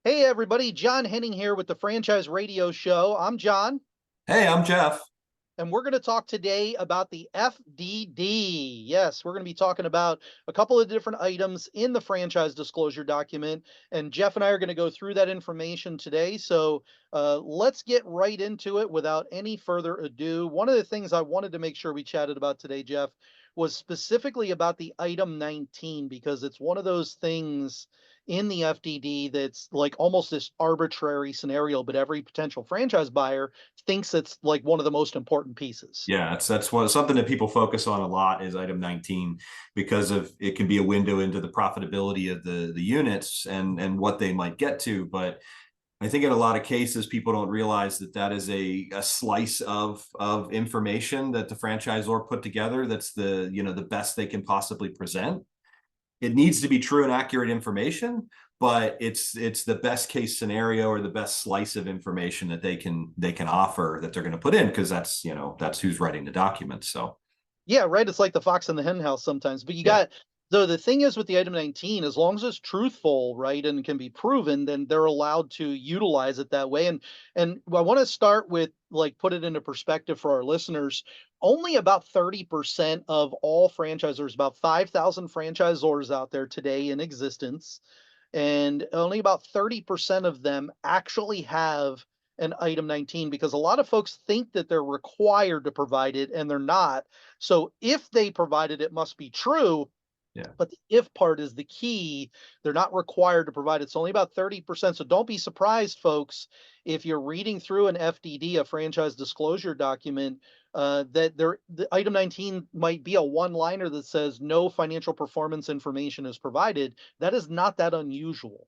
Hey everybody, John Henning here with the Franchise Radio Show. I'm John, Hey, I'm Jeff. and we're going to talk today about the FDD. Yes, we're going to be talking about a couple of different items in the franchise disclosure document, and Jeff and I are going to go through that information today. So let's get right into it without any further ado. One of the things I wanted to make sure we chatted about today, Jeff, was specifically about the item 19 because it's one of those things in the FDD that's like almost this arbitrary scenario, but every potential franchise buyer thinks it's like one of the most important pieces. Yeah, something that people focus on a lot is item 19 because of it can be a window into the profitability of the units and what they might get to. But I think in a lot of cases, people don't realize that that is a slice of information that the franchisor put together. That's the best they can possibly present. It needs to be true and accurate information, but it's the best case scenario or the best slice of information that they can offer that they're going to put in, because that's who's writing the document. So Yeah, right. It's like the fox in the hen house sometimes. But you yeah. got though the thing is with the item 19, as long as it's truthful, right, and can be proven, then they're allowed to utilize it that way. And I want to start with like put it into perspective for our listeners. Only about 30% of all franchisors, about 5,000 franchisors out there today in existence, and only about 30% of them actually have an item 19 because a lot of folks think that they're required to provide it and they're not. So if they provide it, it must be true. Yeah. But the if part is the key. They're not required to provide it. It's only about 30%. So don't be surprised, folks, if you're reading through an FDD, a franchise disclosure document, that the item 19 might be a one-liner that says no financial performance information is provided. That is not that unusual.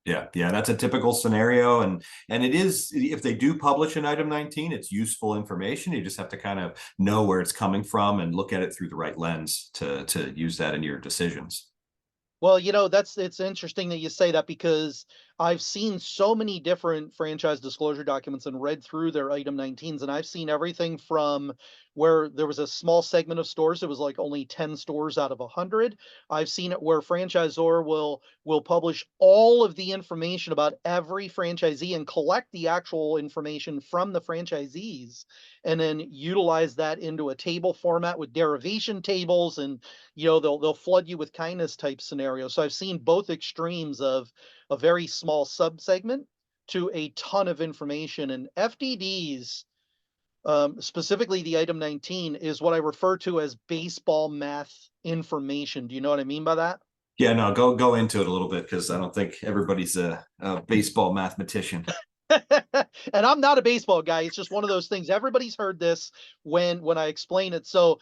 Yeah, that's a typical scenario, and it is, if they do publish an item 19, it's useful information. You just have to kind of know where it's coming from and look at it through the right lens to use that in your decisions. Well, that's it's interesting that you say that because I've seen so many different franchise disclosure documents and read through their item 19s, and I've seen everything from where there was a small segment of stores, it was like only 10 stores out of 100. I've seen it where franchisor will publish all of the information about every franchisee and collect the actual information from the franchisees and then utilize that into a table format with derivation tables, and they'll flood you with kindness type scenarios. So I've seen both extremes of a very small subsegment to a ton of information. And FDDs, specifically the item 19, is what I refer to as baseball math information. Do you know what I mean by that? Yeah, no, go into it a little bit, because I don't think everybody's a baseball mathematician. And I'm not a baseball guy. It's just one of those things. Everybody's heard this when I explain it. So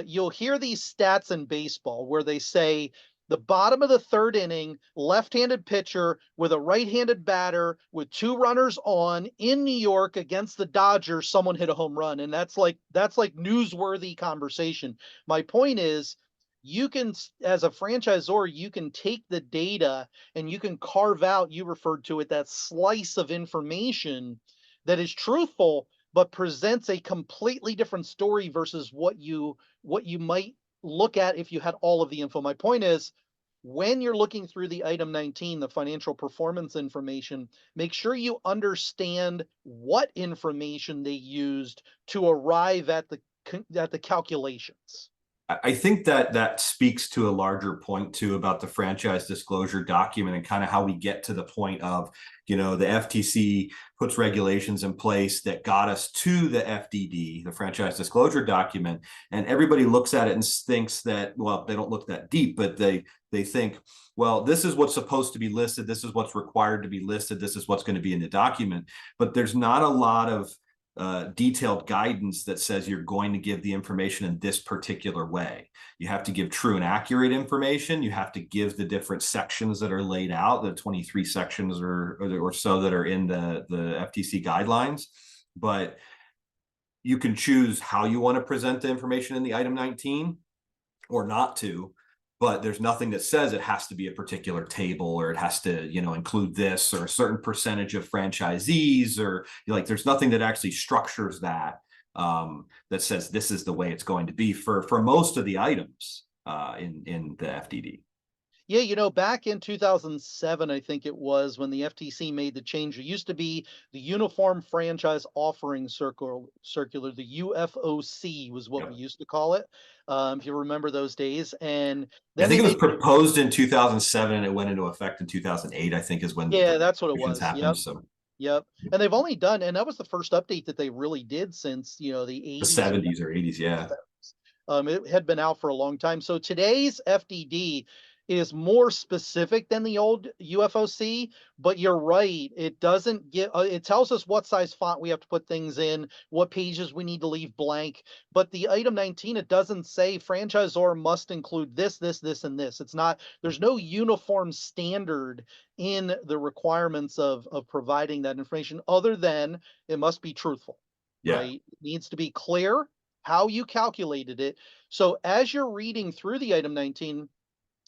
you'll hear these stats in baseball where they say the bottom of the third inning, left-handed pitcher with a right-handed batter with two runners on in New York against the Dodgers, someone hit a home run, and that's like newsworthy conversation. My point is, you can, as a franchisor, you can take the data and you can carve out, you referred to it, that slice of information that is truthful but presents a completely different story versus what you might look at if you had all of the info. My point is, when you're looking through the item 19, the financial performance information, make sure you understand what information they used to arrive at the calculations. I think that that speaks to a larger point too about the franchise disclosure document and kind of how we get to the point of, the FTC puts regulations in place that got us to the FDD, the franchise disclosure document, and everybody looks at it and thinks that, well, they don't look that deep, but they think, well, this is what's supposed to be listed, this is what's required to be listed, this is what's going to be in the document, but there's not a lot of detailed guidance that says you're going to give the information in this particular way. You have to give true and accurate information. You have to give the different sections that are laid out, the 23 sections or so that are in the FTC guidelines. But you can choose how you want to present the information in the item 19 or not to, but there's nothing that says it has to be a particular table or it has to, include this or a certain percentage of franchisees, or there's nothing that actually structures that, that says this is the way it's going to be for most of the items in the FDD. Yeah, back in 2007, I think it was when the FTC made the change. It used to be the Uniform Franchise Offering Circular, the UFOC was what we Yep. used to call it, if you remember those days. And I then think they it was made, proposed in 2007 and it went into effect in 2008, I think is when the yeah, that's what it restrictions was. happened. Yep. So Yep. And they've only done, and that was the first update that they really did since, the the 80s or 70s or 80s, yeah. It had been out for a long time. So today's FDD is more specific than the old UFOC, but you're right. It doesn't get, it tells us what size font we have to put things in, what pages we need to leave blank. But the item 19, it doesn't say franchisor must include this, this, this, and this. It's not, there's no uniform standard in the requirements of providing that information other than it must be truthful, Yeah. right? It needs to be clear how you calculated it. So as you're reading through the item 19,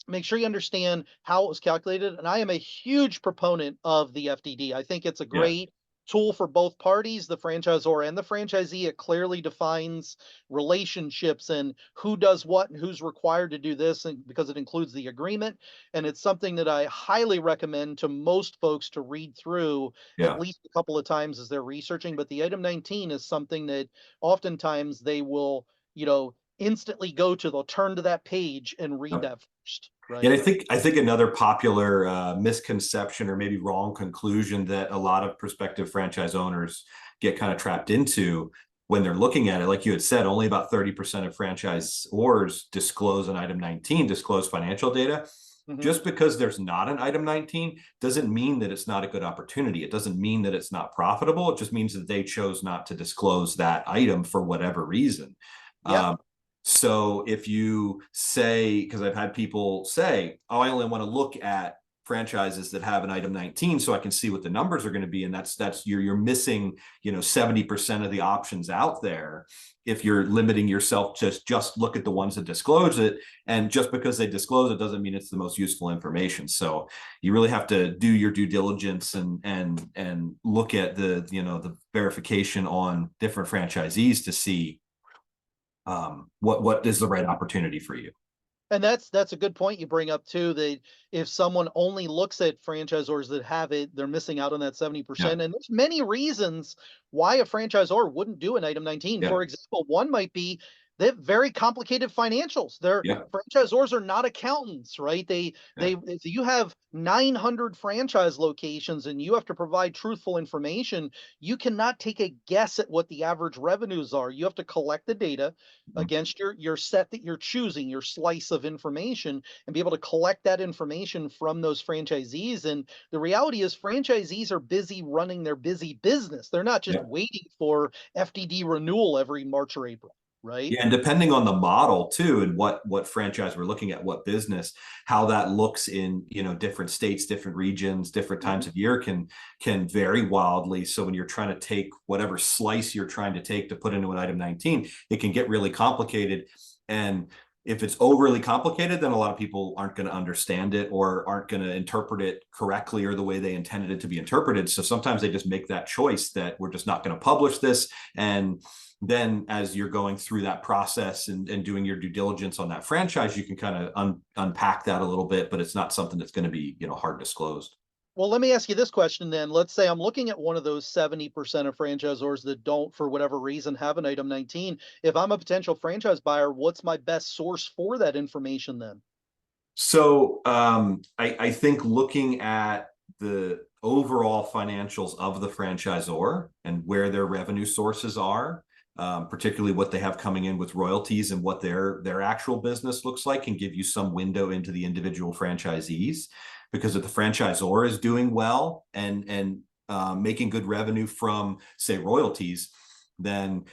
make sure you understand how it was calculated. And I am a huge proponent of the FDD. I think it's a Yeah. great tool for both parties, the franchisor and the franchisee. It clearly defines relationships and who does what and who's required to do this, and because it includes the agreement. And it's something that I highly recommend to most folks to read through at Yeah. least a couple of times as they're researching. But the item 19 is something that oftentimes they will, instantly go to, they'll turn to that page and read Yep. that first, And right? I think another popular misconception or maybe wrong conclusion that a lot of prospective franchise owners get kind of trapped into when they're looking at it, like you had said, only about 30% of franchisors disclose an item 19, disclose financial data. Mhm. Just because there's not an item 19 doesn't mean that it's not a good opportunity. It doesn't mean that it's not profitable. It just means that they chose not to disclose that item for whatever reason. Yep. So if you say, because I've had people say, oh, I only want to look at franchises that have an item 19 so I can see what the numbers are going to be. And that's you're missing, 70% of the options out there if you're limiting yourself to just look at the ones that disclose it. And just because they disclose it doesn't mean it's the most useful information. So you really have to do your due diligence and look at the verification on different franchisees to see what is the right opportunity for you. And that's a good point you bring up too, that if someone only looks at franchisors that have it, they're missing out on that Yeah. 70%. And there's many reasons why a franchisor wouldn't do an item 19. Yeah. For example, one might be they have very complicated financials. Their Yeah. franchisors are not accountants, right? Yeah. If you have 900 franchise locations and you have to provide truthful information, you cannot take a guess at what the average revenues are. You have to collect the data Mhm. against your set that you're choosing, your slice of information, and be able to collect that information from those franchisees. And the reality is, franchisees are busy running their busy business. They're not just Yeah. waiting for FDD renewal every March or April, right? Yeah, and depending on the model too, and what franchise we're looking at, what business, how that looks in different states, different regions, different times Mhm. of year can vary wildly. So when you're trying to take whatever slice you're trying to take to put into an item 19, it can get really complicated. And if it's overly complicated, then a lot of people aren't going to understand it or aren't going to interpret it correctly or the way they intended it to be interpreted. So sometimes they just make that choice that we're just not going to publish this. And then as you're going through that process and doing your due diligence on that franchise, you can kind of unpack that a little bit, but it's not something that's going to be, hard disclosed. Well, let me ask you this question then. Let's say I'm looking at one of those 70% of franchisors that don't, for whatever reason, have an item 19. If I'm a potential franchise buyer, what's my best source for that information then? So I think looking at the overall financials of the franchisor and where their revenue sources are, particularly what they have coming in with royalties and what their actual business looks like, can give you some window into the individual franchisees. Because if the franchisor is doing well and making good revenue from, say, royalties, then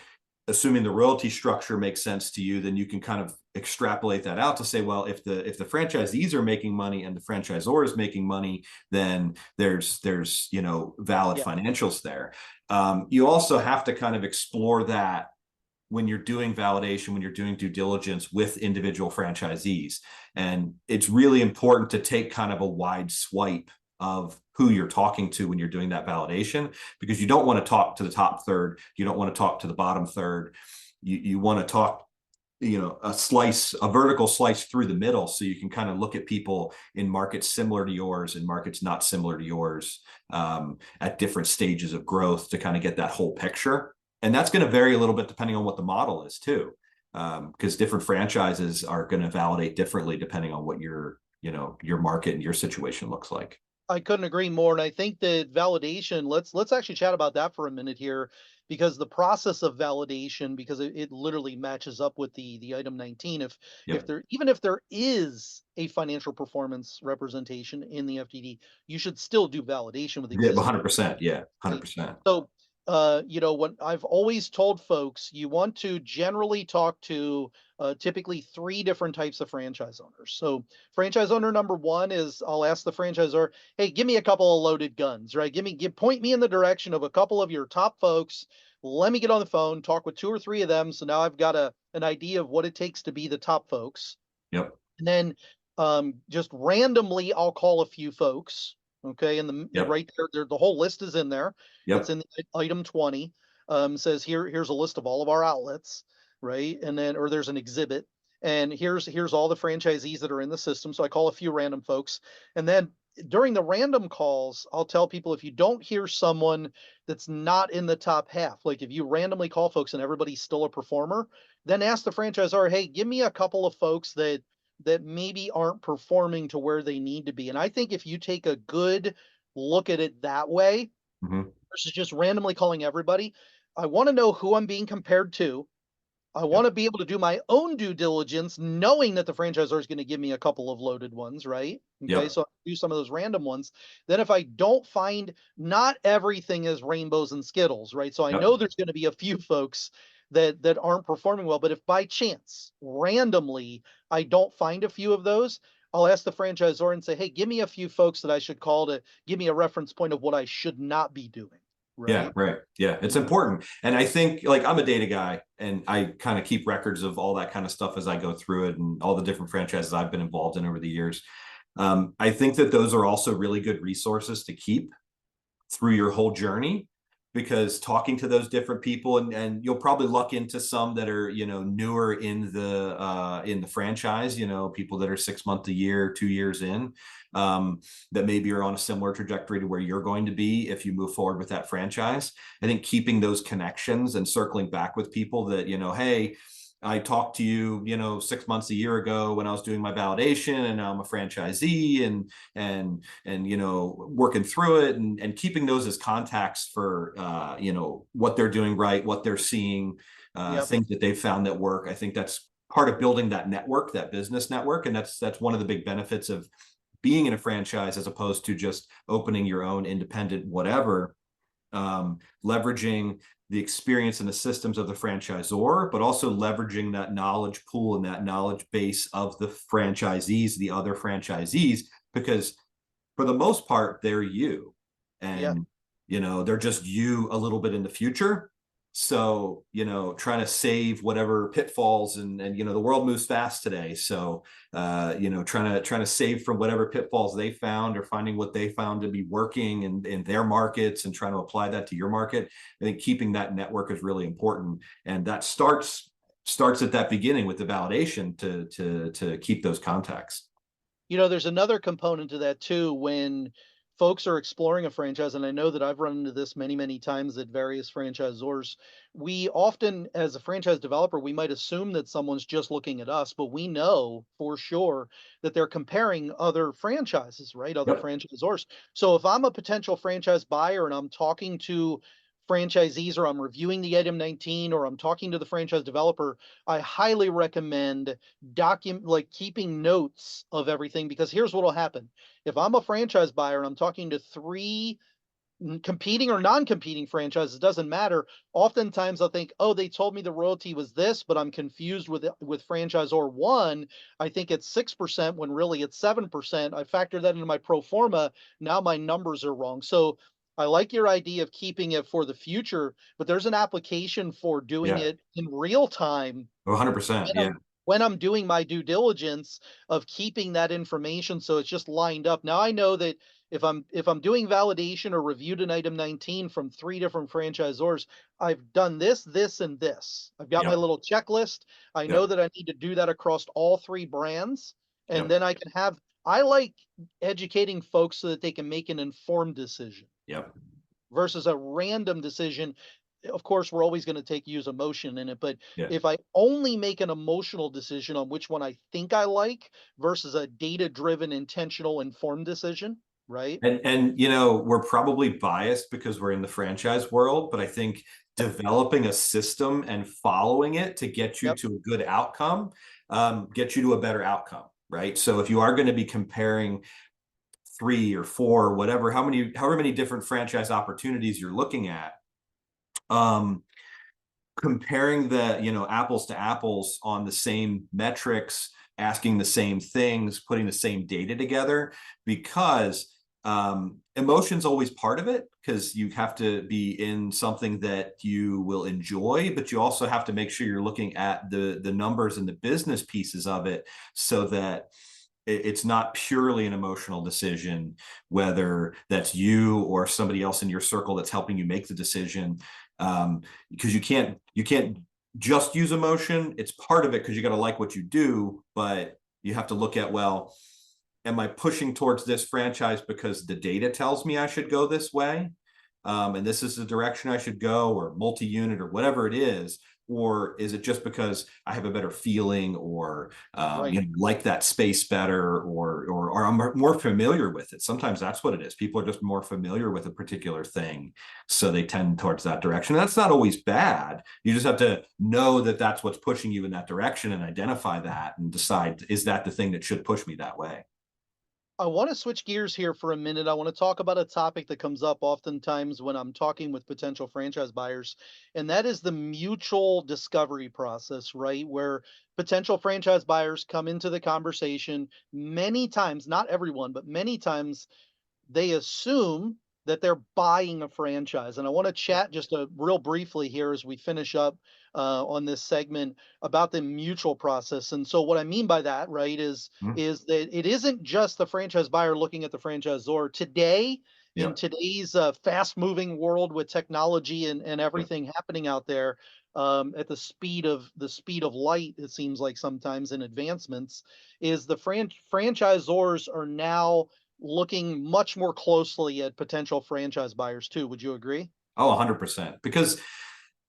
assuming the royalty structure makes sense to you, then you can kind of extrapolate that out to say, well, if the franchisees are making money and the franchisor is making money, then there's valid Yeah. financials there. You also have to kind of explore that when you're doing validation, when you're doing due diligence with individual franchisees. And it's really important to take kind of a wide swipe of who you're talking to when you're doing that validation, because you don't want to talk to the top third. You don't want to talk to the bottom third. You want to talk a vertical slice through the middle, so you can kind of look at people in markets similar to yours and markets not similar to yours, at different stages of growth, to kind of get that whole picture. And that's going to vary a little bit depending on what the model is too, because different franchises are going to validate differently depending on what your market and your situation looks like. I couldn't agree more, and I think that validation, let's actually chat about that for a minute here, because the process of validation, because it literally matches up with the item 19. If Yep. there, even if there is a financial performance representation in the FDD, you should still do validation with Yeah, existing. 100%. Yeah, Right? 100%. So, what I've always told folks, you want to generally talk to typically three different types of franchise owners. So, franchise owner number one is, I'll ask the franchisor, "Hey, give me a couple of loaded guns, right? Point me in the direction of a couple of your top folks. Let me get on the phone, talk with two or three of them. So now I've got an idea of what it takes to be the top folks. Yep. And then just randomly, I'll call a few folks. Okay, and Yep. right there, the whole list is in there. It's Yep. in the item 20. Says here's a list of all of our outlets, right? And then, or there's an exhibit, and here's all the franchisees that are in the system. So I call a few random folks, and then during the random calls, I'll tell people, if you don't hear someone that's not in the top half, like if you randomly call folks and everybody's still a performer, then ask the franchisor, "Hey, give me a couple of folks that maybe aren't performing to where they need to be." And I think if you take a good look at it that way Hmm. versus just randomly calling everybody, I want to know who I'm being compared to. I Yep. want to be able to do my own due diligence, knowing that the franchisor is going to give me a couple of loaded ones, right? Okay, Yep. so I'll do some of those random ones. Then, if I don't find, not everything is rainbows and skittles, right? So I Yep. know there's going to be a few folks that aren't performing well. But if by chance, randomly, I don't find a few of those, I'll ask the franchisor and say, "Hey, give me a few folks that I should call to give me a reference point of what I should not be doing." Yeah, Right? right. Yeah, it's important. And I think, like, I'm a data guy and I kind of keep records of all that kind of stuff as I go through it and all the different franchises I've been involved in over the years. I think that those are also really good resources to keep through your whole journey, because talking to those different people, and you'll probably luck into some that are newer in the franchise, people that are 6 months, a year, 2 years in, that maybe are on a similar trajectory to where you're going to be if you move forward with that franchise. I think keeping those connections and circling back with people that, hey, I talked to you, 6 months, a year ago when I was doing my validation, and now I'm a franchisee, and working through it, and keeping those as contacts for what they're doing right, what they're seeing, Yep. things that they've found that work. I think that's part of building that network, that business network, and that's one of the big benefits of being in a franchise as opposed to just opening your own independent whatever. Leveraging the experience and the systems of the franchisor, but also leveraging that knowledge pool and that knowledge base of the franchisees, the other franchisees, because for the most part, they're you. Yeah. And, they're just you a little bit in the future. So, trying to save whatever pitfalls, and the world moves fast today. So, trying to save from whatever pitfalls they found, or finding what they found to be working in their markets and trying to apply that to your market. I think keeping that network is really important. And that starts at that beginning with the validation to keep those contacts. There's another component to that too. When folks are exploring a franchise, and I know that I've run into this many, many times at various franchisors, we often, as a franchise developer, we might assume that someone's just looking at us, but we know for sure that they're comparing other franchises, right? Other Yep. franchisors. So if I'm a potential franchise buyer and I'm talking to franchisees, or I'm reviewing the item 19, or I'm talking to the franchise developer, I highly recommend document, like, keeping notes of everything, because here's what will happen. If I'm a franchise buyer and I'm talking to three competing or non-competing franchises, doesn't matter. Oftentimes I'll think, "Oh, they told me the royalty was this, but I'm confused with franchisor one. I think it's 6% when really it's 7%. I factor that into my pro forma. Now my numbers are wrong." So I like your idea of keeping it for the future, but there's an application for doing Yeah. it in real time. 100%. Yeah. when I'm doing my due diligence of keeping that information so it's just lined up. Now I know that if I'm doing validation or reviewed an item 19 from three different franchisors, I've done this, this, and this. I've got my Yep. little checklist. I know Yep. that I need to do that across all three brands. And Yep. then I like educating folks so that they can make an informed decision Yep. versus a random decision. Of course, we're always going to use emotion in it, but Yeah. if I only make an emotional decision on which one I think I like versus a data driven, intentional, informed decision, right? And we're probably biased because we're in the franchise world, but I think developing a system and following it to get you Yep. to a good outcome, get you to a better outcome, right? So if you are going to be comparing three or four, whatever, however many different franchise opportunities you're looking at, um, comparing the apples to apples on the same metrics, asking the same things, putting the same data together, because emotion's always part of it, because you have to be in something that you will enjoy, but you also have to make sure you're looking at the numbers and the business pieces of it, so that it's not purely an emotional decision, whether that's you or somebody else in your circle that's helping you make the decision. Because you can't just use emotion. It's part of it because you got to like what you do, but you have to look at, well, am I pushing towards this franchise because the data tells me I should go this way? And this is the direction I should go, or multi-unit, or whatever it is, or is it just because I have a better feeling, or Right. like that space better, or I'm more familiar with it? Sometimes that's what it is. People are just more familiar with a particular thing, so they tend towards that direction. And that's not always bad. You just have to know that that's what's pushing you in that direction, and identify that, and decide, is that the thing that should push me that way? I want to switch gears here for a minute. I want to talk about a topic that comes up oftentimes when I'm talking with potential franchise buyers, and that is the mutual discovery process, right? Where potential franchise buyers come into the conversation many times, not everyone, but many times they assume that they're buying a franchise. And I want to chat just real briefly here as we finish up on this segment about the mutual process. And so, what I mean by that, right, Mhm. is that it isn't just the franchise buyer looking at the franchisor today. In Yeah. today's fast-moving world with technology and Yeah. everything happening out there at the speed of light, it seems like sometimes in advancements, is the franchisors are now looking much more closely at potential franchise buyers too. Would you agree? Oh, 100%. Because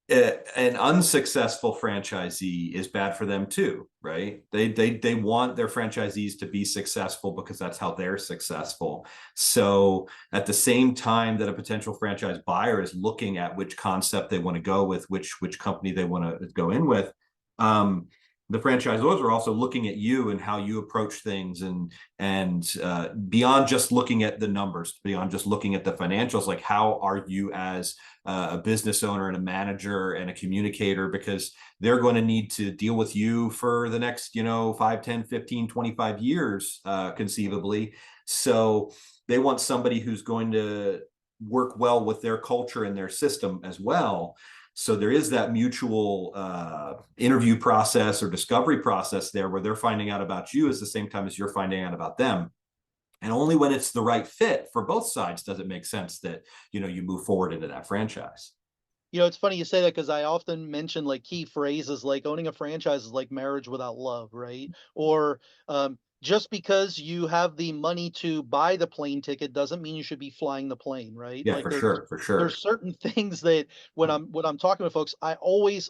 an unsuccessful franchisee is bad for them too, right? They want their franchisees to be successful because that's how they're successful. So at the same time that a potential franchise buyer is looking at which concept they want to go with, which company they want to go in with, um, the franchisors are also looking at you and how you approach things, and beyond just looking at the numbers, beyond just looking at the financials, like how are you as a business owner and a manager and a communicator, because they're going to need to deal with you for the next 5, 10, 15, 25 years, conceivably. So they want somebody who's going to work well with their culture and their system as well. So there is that mutual interview process or discovery process there, where they're finding out about you at the same time as you're finding out about them. And only when it's the right fit for both sides does it make sense that you move forward into that franchise. It's funny you say that because I often mention like key phrases like owning a franchise is like marriage without love, right? Or just because you have the money to buy the plane ticket doesn't mean you should be flying the plane, right? Yeah, Like for there's sure, for there's sure. certain things that when I'm talking to folks, I always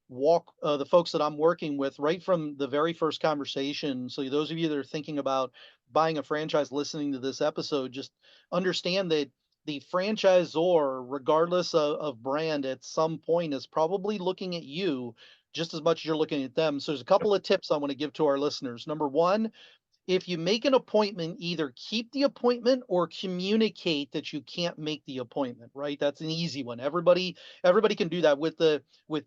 walk the folks that I'm working with right from the very first conversation. So those of you that are thinking about buying a franchise, listening to this episode, just understand that the franchisor, regardless of brand, at some point is probably looking at you just as much as you're looking at them. So there's a couple of tips I want to give to our listeners. Number one, if you make an appointment, either keep the appointment or communicate that you can't make the appointment, right? That's an easy one. Everybody can do that with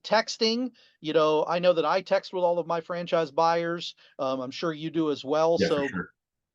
texting. I know that I text with all of my franchise buyers. I'm sure you do as well. Yeah, for So sure.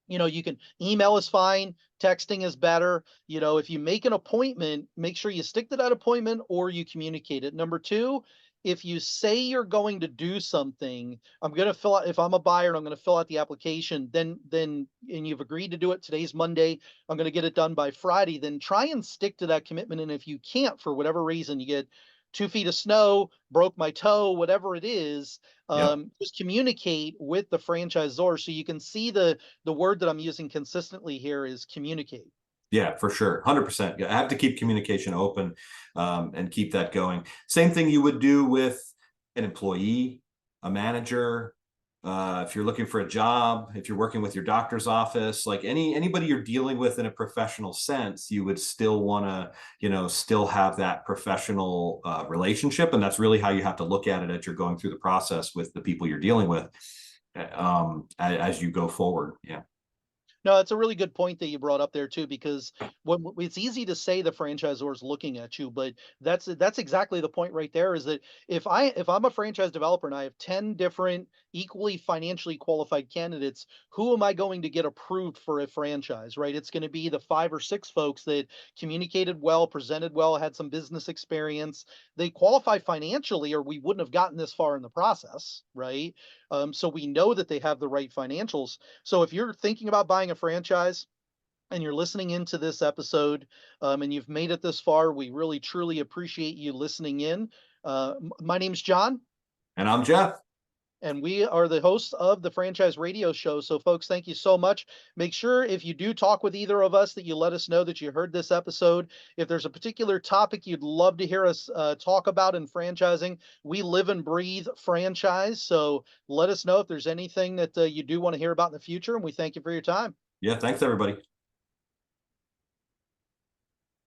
you can email is fine, texting is better. If you make an appointment, make sure you stick to that appointment or you communicate it. Number two, if you say you're going to do something, I'm going to fill out, if I'm a buyer, I'm going to fill out the application, then and you've agreed to do it, today's Monday, I'm going to get it done by Friday, then try and stick to that commitment. And if you can't, for whatever reason, you get 2 feet of snow, broke my toe, whatever it is, Yep. just communicate with the franchisor. So you can see the word that I'm using consistently here is communicate. Yeah, for sure. 100%. I have to keep communication open, and keep that going. Same thing you would do with an employee, a manager. If you're looking for a job, if you're working with your doctor's office, like anybody you're dealing with in a professional sense, you would still want to, still have that professional relationship, and that's really how you have to look at it as you're going through the process with the people you're dealing with, as you go forward. Yeah. No, it's a really good point that you brought up there too, because it's easy to say the franchisor is looking at you, but that's exactly the point right there. Is that if I'm a franchise developer and I have 10 different equally financially qualified candidates, who am I going to get approved for a franchise? Right? It's going to be the 5 or 6 folks that communicated well, presented well, had some business experience. They qualify financially, or we wouldn't have gotten this far in the process, right? So we know that they have the right financials. So if you're thinking about buying a franchise and you're listening into this episode, and you've made it this far, we really truly appreciate you listening in. My name's John, And I'm Jeff. and we are the hosts of the Franchise Radio Show. So, folks, thank you so much. Make sure if you do talk with either of us that you let us know that you heard this episode. If there's a particular topic you'd love to hear us talk about in franchising, we live and breathe franchise. So, let us know if there's anything that you do want to hear about in the future. And we thank you for your time. Yeah. Thanks, everybody.